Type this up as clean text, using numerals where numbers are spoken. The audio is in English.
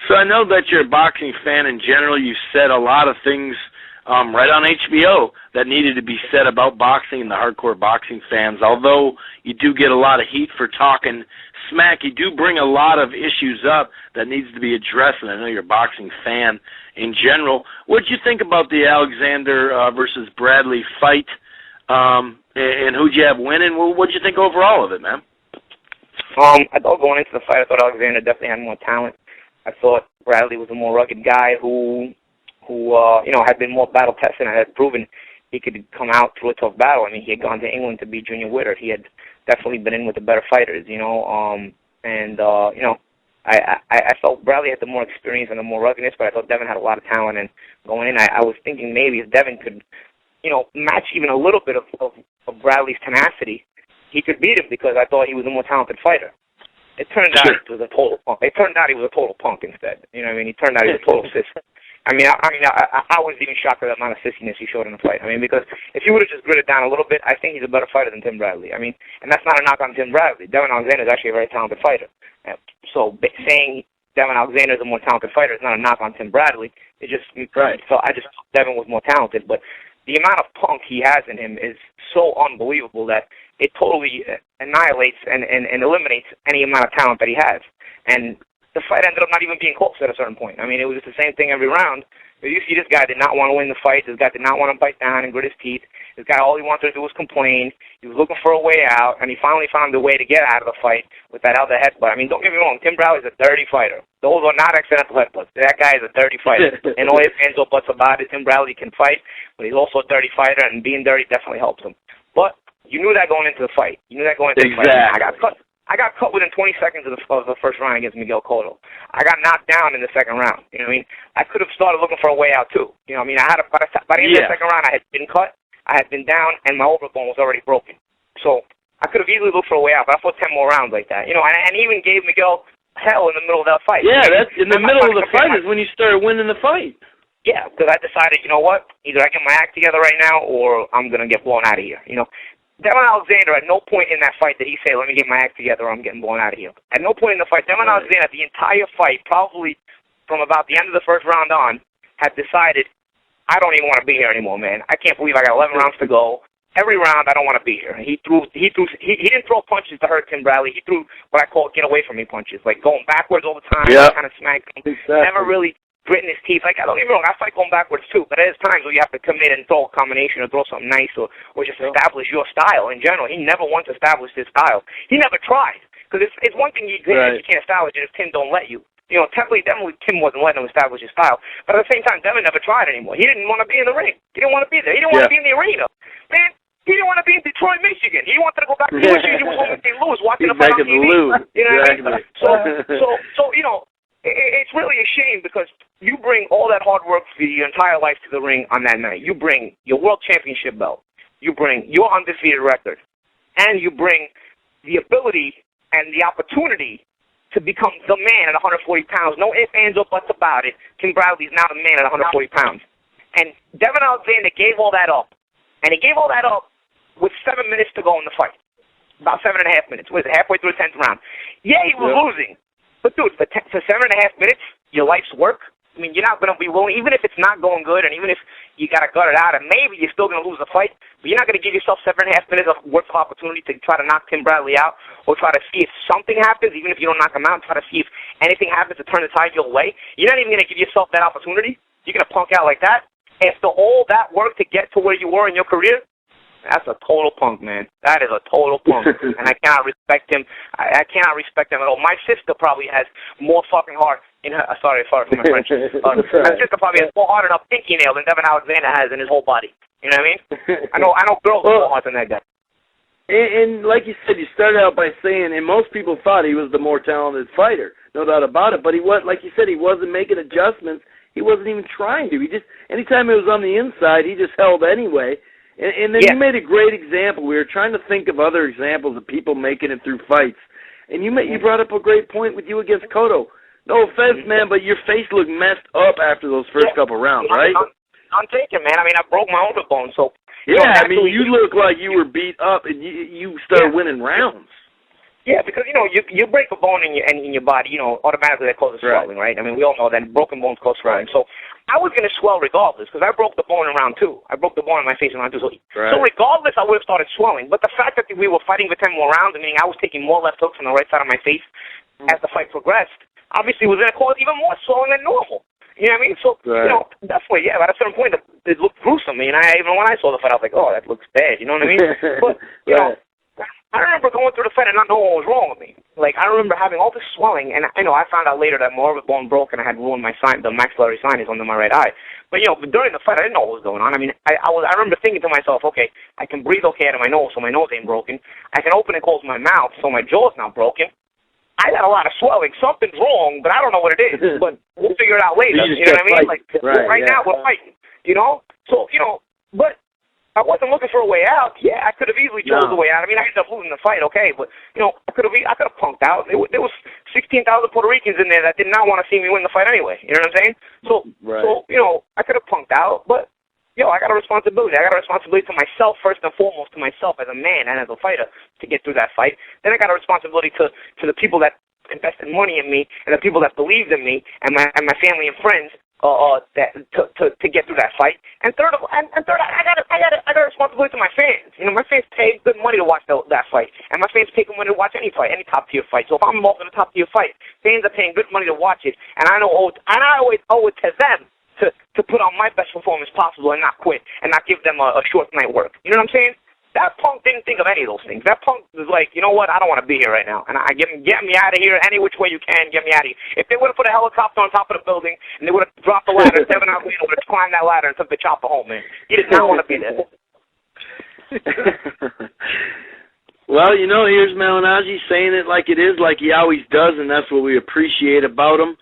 So I know that you're a boxing fan in general. You've said a lot of things right on HBO that needed to be said about boxing and the hardcore boxing fans. Although you do get a lot of heat for talking smack, you do bring a lot of issues up that needs to be addressed, and I know you're a boxing fan in general. What did you think about the Alexander versus Bradley fight, and who'd you have winning? What did you think overall of it, man? I thought going into the fight, I thought Alexander definitely had more talent. I thought Bradley was a more rugged guy who had been more battle tested and had proven he could come out through a tough battle. I mean, he had gone to England to beat Junior Witter. He had definitely been in with the better fighters, I felt Bradley had the more experience and the more ruggedness, but I thought Devon had a lot of talent. And going in, I was thinking maybe if Devon could, match even a little bit of Bradley's tenacity, he could beat him because I thought he was a more talented fighter. It turned out he was a total punk. It turned out he was a total punk instead. You know what I mean? He turned out he was a total sis. I was even shocked at the amount of sissiness he showed in the fight. I mean, because if he would have just gritted down a little bit, I think he's a better fighter than Tim Bradley. I mean, and that's not a knock on Tim Bradley. Devon Alexander is actually a very talented fighter. So saying Devon Alexander is a more talented fighter is not a knock on Tim Bradley. It just right. So I just thought Devon was more talented, but the amount of punk he has in him is so unbelievable that it totally annihilates and eliminates any amount of talent that he has. And the fight ended up not even being close at a certain point. I mean, it was just the same thing every round. You see this guy did not want to win the fight. This guy did not want to bite down and grit his teeth. This guy, all he wanted to do was complain. He was looking for a way out, and he finally found a way to get out of the fight with that other headbutt. I mean, don't get me wrong, Tim Bradley's a dirty fighter. Those are not accidental headbutts. That guy is a dirty fighter. And all his fans or buts about it, Tim Bradley can fight, but he's also a dirty fighter, and being dirty definitely helps him. But you knew that going into the fight. You knew that going into the fight. I got cut within 20 seconds of the first round against Miguel Cotto. I got knocked down in the second round. You know what I mean? I could have started looking for a way out too. You know what I mean? I had by the end of the second round, I had been cut, I had been down, and my overbone was already broken. So I could have easily looked for a way out, but I fought 10 more rounds like that. You know, and even gave Miguel hell in the middle of that fight. Yeah, that's in the middle of the fight is when you started winning the fight. Yeah, because I decided, you know what? Either I get my act together right now, or I'm gonna get blown out of here. You know. Devon Alexander, at no point in that fight did he say, let me get my act together or I'm getting blown out of here. At no point in the fight, Devon Alexander, the entire fight, probably from about the end of the first round on, had decided, I don't even want to be here anymore, man. I can't believe I got 11 rounds to go. Every round, I don't want to be here. He didn't throw punches to hurt Tim Bradley. He threw what I call get away from me punches, like going backwards all the time, kind of smack him. Exactly. Never really gritting his teeth. Like, I don't get me wrong, I fight going backwards too, but there's times where you have to commit and throw a combination or throw something nice or just establish your style in general. He never once established his style. He never tried. Because it's one thing you can't establish it if Tim don't let you. You know, definitely Tim wasn't letting him establish his style. But at the same time, Devon never tried anymore. He didn't want to be in the ring. He didn't want to be there. He didn't want to be in the arena. Man, he didn't want to be in Detroit, Michigan. He wanted to go back to Michigan. He was home in St. Louis watching the fight on TV. You know what I mean? So, you know, it's really a shame because you bring all that hard work for your entire life to the ring on that night. You bring your world championship belt. You bring your undefeated record. And you bring the ability and the opportunity to become the man at 140 pounds. No ifs, ands, or buts about it. Tim Bradley's now the man at 140 pounds. And Devon Alexander gave all that up. And he gave all that up with 7 minutes to go in the fight. About 7.5 minutes. What is it, halfway through the 10th round? Yeah, he was losing. But, dude, for 7.5 minutes, your life's work, I mean, you're not going to be willing, even if it's not going good, and even if you got to gut it out, and maybe you're still going to lose the fight, but you're not going to give yourself 7.5 minutes of worth of opportunity to try to knock Tim Bradley out or try to see if something happens, even if you don't knock him out, try to see if anything happens to turn the tide your way. You're not even going to give yourself that opportunity. You're going to punk out like that. After all that work to get to where you were in your career, that's a total punk, man. That is a total punk. And I cannot respect him. I cannot respect him at all. My sister probably has more fucking heart in her. Sorry for my French. My sister probably has more heart in her pinky nail than Devon Alexander has in his whole body. You know what I mean? I know girls have more heart than that guy. And like you said, you started out by saying, and most people thought he was the more talented fighter, no doubt about it. But he was, like you said, he wasn't making adjustments. He wasn't even trying to. He just, anytime it was on the inside, he just held anyway. And then you made a great example. We were trying to think of other examples of people making it through fights. And you brought up a great point with you against Cotto. No offense, man, but your face looked messed up after those first couple rounds, right? I'm taking, man. I mean, I broke my overbone, so... Yeah, I mean, you look like you were beat up, and you started winning rounds. Yeah, because, you break a bone in your body, automatically that causes swelling, right? I mean, we all know that broken bones cause swelling. So I was going to swell regardless because I broke the bone in round 2. I broke the bone in my face in round 2. So regardless, I would have started swelling. But the fact that we were fighting for 10 more rounds, meaning I was taking more left hooks on the right side of my face as the fight progressed, obviously was going to cause even more swelling than normal. You know what I mean? So, that's why, at a certain point, it looked gruesome. And even when I saw the fight, I was like, oh, that looks bad. You know what I mean? But, I remember going through the fight and not knowing what was wrong with me. Like, I remember having all this swelling, and I found out later that my orbit bone broke and I had ruined the maxillary sinus under my right eye. But, during the fight, I didn't know what was going on. I mean, I remember thinking to myself, okay, I can breathe okay out of my nose, so my nose ain't broken. I can open and close my mouth, so my jaw's not broken. I got a lot of swelling. Something's wrong, but I don't know what it is. But we'll figure it out later. You know what I mean? Like, right now we're fighting, So, but I wasn't looking for a way out. Yeah, I could have easily chose the way out. I mean, I ended up losing the fight, okay, but I could have punked out. There was 16,000 Puerto Ricans in there that did not want to see me win the fight anyway. You know what I'm saying? So I could have punked out, but I got a responsibility. I got a responsibility to myself first and foremost, to myself as a man and as a fighter to get through that fight. Then I got a responsibility to the people that invested money in me and the people that believed in me and my family and friends. To get through that fight, and third, I got a responsibility to my fans. My fans pay good money to watch that fight, and my fans pay good money to watch any fight, any top tier fight. So if I'm involved in a top tier fight, fans are paying good money to watch it, and I always owe it to them to put on my best performance possible and not quit and not give them a short night work. You know what I'm saying? That punk didn't think of any of those things. That punk was like, you know what? I don't want to be here right now. And get me out of here any which way you can. Get me out of here. If they would have put a helicopter on top of the building and they would have dropped the ladder, 7 hours later would have climbed that ladder and took the chopper home, man. He did not want to be there. Well, here's Malignaggi saying it like it is, like he always does, and that's what we appreciate about him.